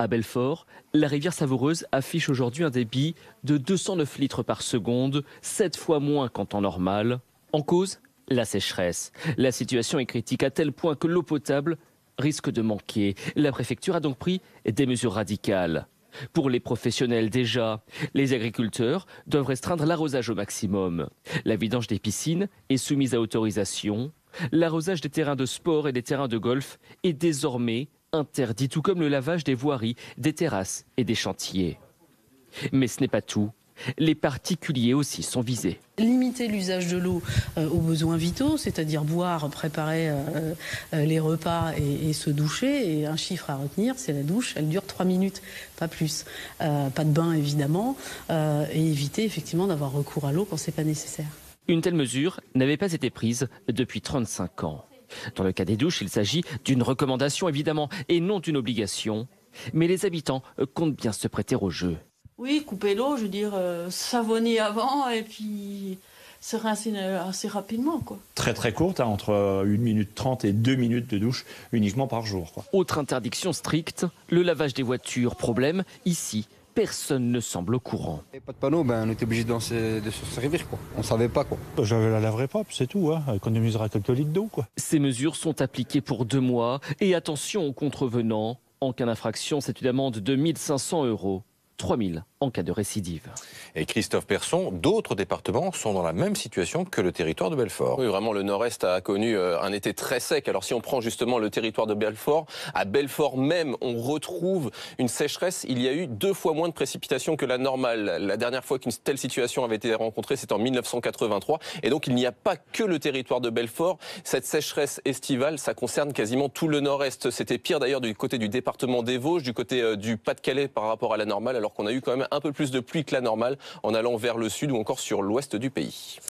À Belfort, la rivière Savoureuse affiche aujourd'hui un débit de 209 litres par seconde, 7 fois moins qu'en temps normal. En cause, la sécheresse. La situation est critique à tel point que l'eau potable risque de manquer. La préfecture a donc pris des mesures radicales. Pour les professionnels déjà, les agriculteurs doivent restreindre l'arrosage au maximum. La vidange des piscines est soumise à autorisation. L'arrosage des terrains de sport et des terrains de golf est désormais interdit, tout comme le lavage des voiries, des terrasses et des chantiers. Mais ce n'est pas tout. Les particuliers aussi sont visés. Limiter l'usage de l'eau aux besoins vitaux, c'est-à-dire boire, préparer les repas et se doucher. Et un chiffre à retenir, c'est la douche, elle dure 3 minutes, pas plus. Pas de bain évidemment, et éviter effectivement d'avoir recours à l'eau quand c'est pas nécessaire. Une telle mesure n'avait pas été prise depuis 35 ans. Dans le cas des douches, il s'agit d'une recommandation évidemment et non d'une obligation. Mais les habitants comptent bien se prêter au jeu. Oui, couper l'eau, je veux dire, savonner avant et puis se rincer assez rapidement, quoi. Très très courte, hein, entre 1 minute 30 et 2 minutes de douche uniquement par jour, quoi. Autre interdiction stricte, le lavage des voitures. Problème, ici, personne ne semble au courant. Il n'y avait pas de panneau, on était obligé de se servir, quoi. On ne savait pas, quoi. Je la laverai pas, c'est tout, hein. Elle économisera quelques litres d'eau, quoi. Ces mesures sont appliquées pour 2 mois. Et attention aux contrevenants. En cas d'infraction, c'est une amende de 1 500 €. 3 000 en cas de récidive. Et Christophe Persson, d'autres départements sont dans la même situation que le territoire de Belfort. Oui, vraiment, le Nord-Est a connu un été très sec. Alors si on prend justement le territoire de Belfort, à Belfort même, on retrouve une sécheresse. Il y a eu 2 fois moins de précipitations que la normale. La dernière fois qu'une telle situation avait été rencontrée, c'était en 1983. Et donc il n'y a pas que le territoire de Belfort. Cette sécheresse estivale, ça concerne quasiment tout le Nord-Est. C'était pire d'ailleurs du côté du département des Vosges, du côté du Pas-de-Calais par rapport à la normale, alors qu'on a eu quand même un peu plus de pluie que la normale en allant vers le sud ou encore sur l'ouest du pays.